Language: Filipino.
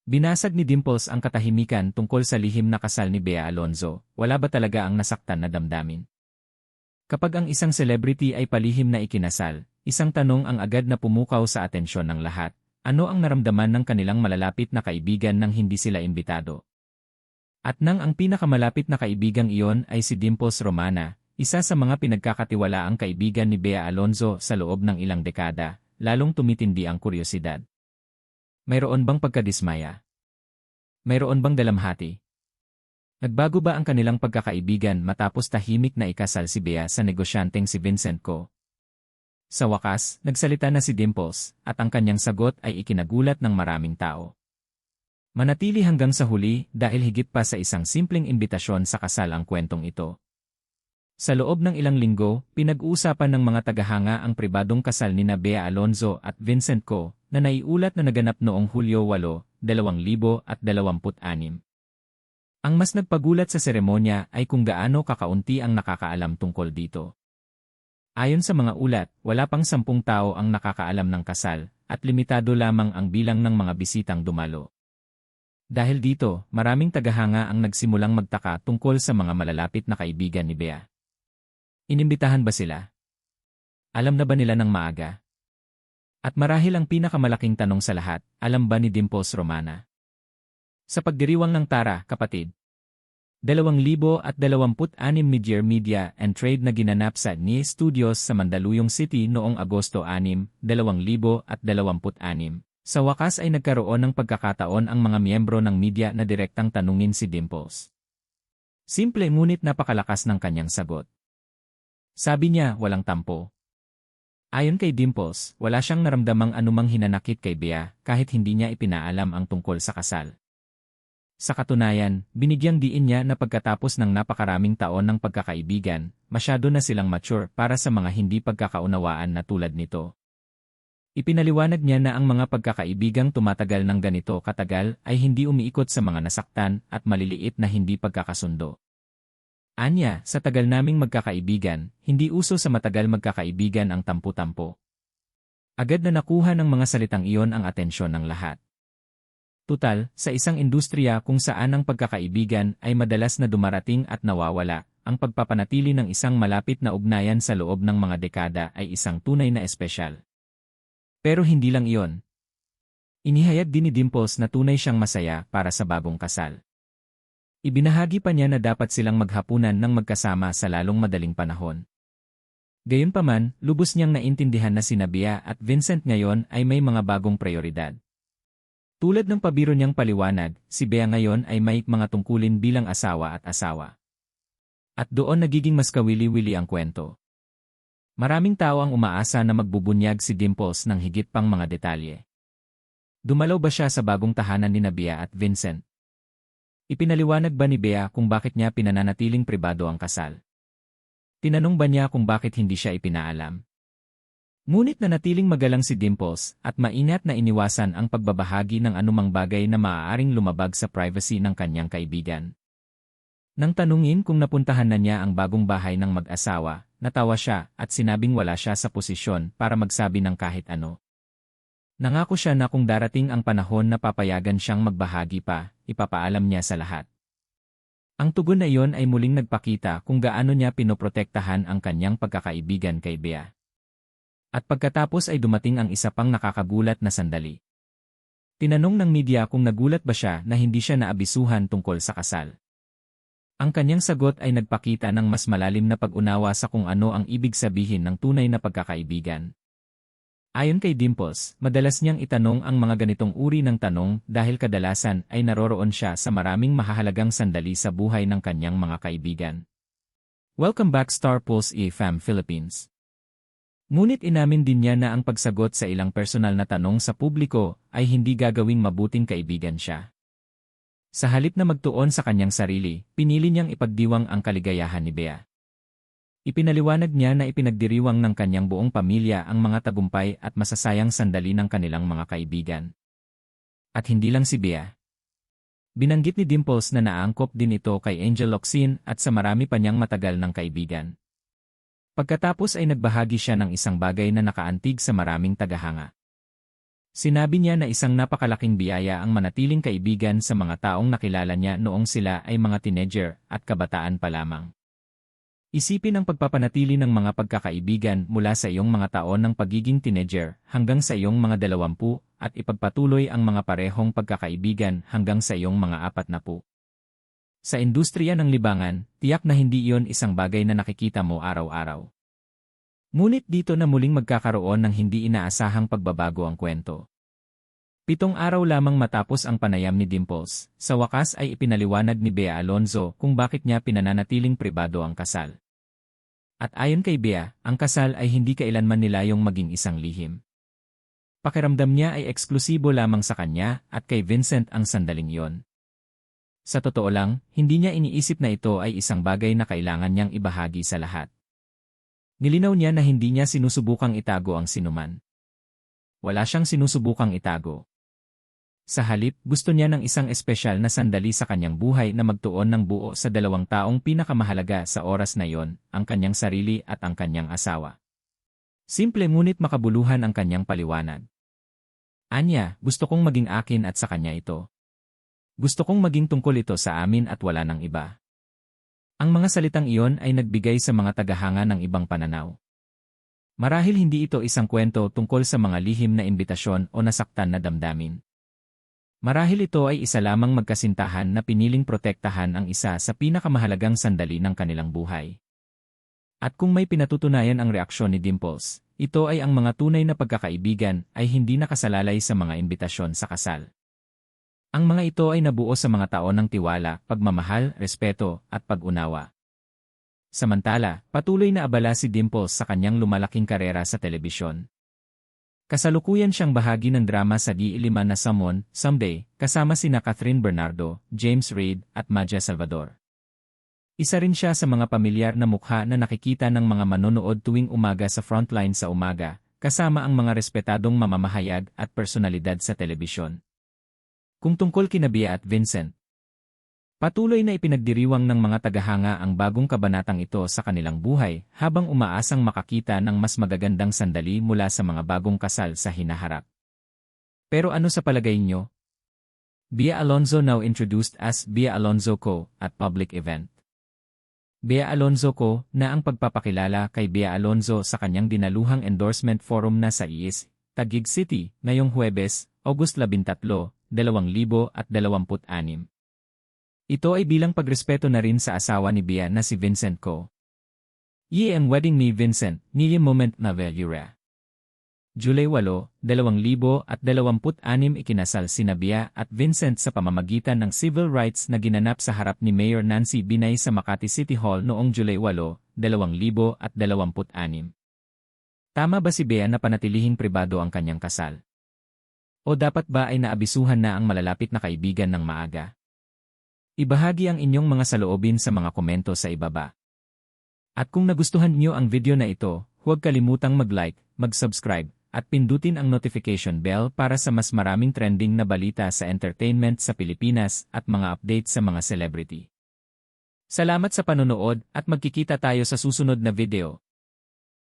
Binasag ni Dimples ang katahimikan tungkol sa lihim na kasal ni Bea Alonzo. Wala ba talaga ang nasaktan na damdamin? Kapag ang isang celebrity ay palihim na ikinasal, isang tanong ang agad na pumukaw sa atensyon ng lahat. Ano ang naramdaman ng kanilang malalapit na kaibigan nang hindi sila imbitado? At nang ang pinakamalapit na kaibigang iyon ay si Dimples Romana, isa sa mga pinagkakatiwalaang kaibigan ni Bea Alonzo sa loob ng ilang dekada, lalong tumitindi ang kuryosidad. Mayroon bang pagkadismaya? Mayroon bang dalamhati? Nagbago ba ang kanilang pagkakaibigan matapos tahimik na ikasal si Bea sa negosyanteng si Vincent Co? Sa wakas, nagsalita na si Dimples, at ang kanyang sagot ay ikinagulat ng maraming tao. Manatili hanggang sa huli dahil higit pa sa isang simpleng imbitasyon sa kasal ang kwentong ito. Sa loob ng ilang linggo, pinag-uusapan ng mga tagahanga ang pribadong kasal ni Bea Alonzo at Vincent Co na naiulat na naganap noong Hulyo 8, 2026. Ang mas nagpagulat sa seremonya ay kung gaano kakaunti ang nakakaalam tungkol dito. Ayon sa mga ulat, wala pang 10 tao ang nakakaalam ng kasal, at limitado lamang ang bilang ng mga bisitang dumalo. Dahil dito, maraming tagahanga ang nagsimulang magtaka tungkol sa mga malalapit na kaibigan ni Bea. Inimbitahan ba sila? Alam na ba nila ng maaga? At marahil ang pinakamalaking tanong sa lahat, alam ba ni Dimples Romana? Sa pagdiriwang ng Tara, kapatid. 2026 mid-year media and trade na ginanap sa NIE Studios sa Mandaluyong City noong Agosto 6, 2026. Sa wakas ay nagkaroon ng pagkakataon ang mga miyembro ng media na direktang tanungin si Dimples. Simple ngunit napakalakas ng kanyang sagot. Sabi niya, walang tampo. Ayon kay Dimples, wala siyang naramdamang anumang hinanakit kay Bea kahit hindi niya ipinaalam ang tungkol sa kasal. Sa katunayan, binigyang diin niya na pagkatapos ng napakaraming taon ng pagkakaibigan, masyado na silang mature para sa mga hindi pagkakaunawaan na tulad nito. Ipinaliwanag niya na ang mga pagkakaibigang tumatagal ng ganito katagal ay hindi umiikot sa mga nasaktan at maliliit na hindi pagkakasundo. Anya, sa tagal naming magkakaibigan, hindi uso sa matagal magkakaibigan ang tampu-tampo. Agad na nakuha ng mga salitang iyon ang atensyon ng lahat. Tutal, sa isang industriya kung saan ang pagkakaibigan ay madalas na dumarating at nawawala, ang pagpapanatili ng isang malapit na ugnayan sa loob ng mga dekada ay isang tunay na espesyal. Pero hindi lang iyon. Inihayag din ni Dimples na tunay siyang masaya para sa bagong kasal. Ibinahagi pa niya na dapat silang maghapunan ng magkasama sa lalong madaling panahon. Gayunpaman, lubos niyang naintindihan na sina Bea at Vincent ngayon ay may mga bagong prioridad. Tulad ng pabiro niyang paliwanag, si Bea ngayon ay may mga tungkulin bilang asawa at asawa. At doon nagiging mas kawili-wili ang kwento. Maraming tao ang umaasa na magbubunyag si Dimples ng higit pang mga detalye. Dumalaw ba siya sa bagong tahanan ni Bea at Vincent? Ipinaliwanag ba ni Bea kung bakit niya pinananatiling pribado ang kasal? Tinanong ba niya kung bakit hindi siya ipinaalam? Ngunit nanatiling magalang si Dimples at maingat na iniwasan ang pagbabahagi ng anumang bagay na maaaring lumabag sa privacy ng kanyang kaibigan. Nang tanungin kung napuntahan na niya ang bagong bahay ng mag-asawa, natawa siya at sinabing wala siya sa posisyon para magsabi ng kahit ano. Nangako siya na kung darating ang panahon na papayagan siyang magbahagi pa, ipapaalam niya sa lahat. Ang tugon na iyon ay muling nagpakita kung gaano niya pinoprotektahan ang kanyang pagkakaibigan kay Bea. At pagkatapos ay dumating ang isa pang nakakagulat na sandali. Tinanong ng media kung nagulat ba siya na hindi siya naabisuhan tungkol sa kasal. Ang kanyang sagot ay nagpakita ng mas malalim na pag-unawa sa kung ano ang ibig sabihin ng tunay na pagkakaibigan. Ayon kay Dimples, madalas niyang itanong ang mga ganitong uri ng tanong dahil kadalasan ay naroroon siya sa maraming mahahalagang sandali sa buhay ng kanyang mga kaibigan. Welcome back Star Pulse E-Fam Philippines. Ngunit inamin din niya na ang pagsagot sa ilang personal na tanong sa publiko ay hindi gagawing mabuting kaibigan siya. Sa halip na magtuon sa kanyang sarili, pinili niyang ipagdiwang ang kaligayahan ni Bea. Ipinaliwanag niya na ipinagdiriwang ng kanyang buong pamilya ang mga tagumpay at masasayang sandali ng kanilang mga kaibigan. At hindi lang si Bea. Binanggit ni Dimples na naangkop din ito kay Angel Locsin at sa marami pa niyang matagal ng kaibigan. Pagkatapos ay nagbahagi siya ng isang bagay na nakaantig sa maraming tagahanga. Sinabi niya na isang napakalaking biyaya ang manatiling kaibigan sa mga taong nakilala niya noong sila ay mga teenager at kabataan pa lamang. Isipin ang pagpapanatili ng mga pagkakaibigan mula sa iyong mga taon ng pagiging teenager hanggang sa iyong mga 20 at ipagpatuloy ang mga parehong pagkakaibigan hanggang sa iyong mga 40. Sa industriya ng libangan, tiyak na hindi iyon isang bagay na nakikita mo araw-araw. Ngunit dito na muling magkakaroon ng hindi inaasahang pagbabago ang kwento. 7 araw lamang matapos ang panayam ni Dimples, sa wakas ay ipinaliwanag ni Bea Alonzo kung bakit niya pinananatiling pribado ang kasal. At ayon kay Bea, ang kasal ay hindi kailanman nilayong maging isang lihim. Pakiramdam niya ay eksklusibo lamang sa kanya at kay Vincent ang sandaling iyon. Sa totoo lang, hindi niya iniisip na ito ay isang bagay na kailangan niyang ibahagi sa lahat. Nilinaw niya na hindi niya sinusubukang itago ang sinuman. Wala siyang sinusubukang itago. Sa halip, gusto niya ng isang espesyal na sandali sa kanyang buhay na magtuon ng buo sa 2 taong pinakamahalaga sa oras na iyon, ang kanyang sarili at ang kanyang asawa. Simple ngunit makabuluhan ang kanyang paliwanag. Anya, gusto kong maging akin at sa kanya ito. Gusto kong maging tungkol ito sa amin at wala ng iba. Ang mga salitang iyon ay nagbigay sa mga tagahanga ng ibang pananaw. Marahil hindi ito isang kwento tungkol sa mga lihim na imbitasyon o nasaktan na damdamin. Marahil ito ay isa lamang magkasintahan na piniling protektahan ang isa sa pinakamahalagang sandali ng kanilang buhay. At kung may pinatutunayan ang reaksyon ni Dimples, ito ay ang mga tunay na pagkakaibigan ay hindi nakasalalay sa mga imbitasyon sa kasal. Ang mga ito ay nabuo sa mga taon ng tiwala, pagmamahal, respeto, at pag-unawa. Samantala, patuloy na abala si Dimples sa kanyang lumalaking karera sa telebisyon. Kasalukuyan siyang bahagi ng drama sa D5 na Someone, Someday, kasama sina Catherine Bernardo, James Reid, at Maja Salvador. Isa rin siya sa mga pamilyar na mukha na nakikita ng mga manonood tuwing umaga sa frontline sa umaga, kasama ang mga respetadong mamamahayag at personalidad sa telebisyon. Kung tungkol kina Bea at Vincent, patuloy na ipinagdiriwang ng mga tagahanga ang bagong kabanatang ito sa kanilang buhay habang umaasang makakita ng mas magagandang sandali mula sa mga bagong kasal sa hinaharap. Pero ano sa palagay niyo? Bea Alonzo now introduced as Bea Alonzo Co. at public event. Bea Alonzo Co. na ang pagpapakilala kay Bea Alonzo sa kanyang dinaluhang endorsement forum na sa IIS, Taguig City, ngayong Huwebes, August 13, 2026. Ito ay bilang pagrespeto na rin sa asawa ni Bea na si Vincent Co. Ye ang wedding ni Vincent, niye moment na valura. July 8, 2026 ikinasal sina Bea at Vincent sa pamamagitan ng civil rights na ginanap sa harap ni Mayor Nancy Binay sa Makati City Hall noong July 8, 2026. Tama ba si Bea na panatilihing pribado ang kanyang kasal? O dapat ba ay naabisuhan na ang malalapit na kaibigan ng maaga? Ibahagi ang inyong mga saloobin sa mga komento sa ibaba. At kung nagustuhan niyo ang video na ito, huwag kalimutang mag-like, mag-subscribe, at pindutin ang notification bell para sa mas maraming trending na balita sa entertainment sa Pilipinas at mga updates sa mga celebrity. Salamat sa panonood at magkikita tayo sa susunod na video.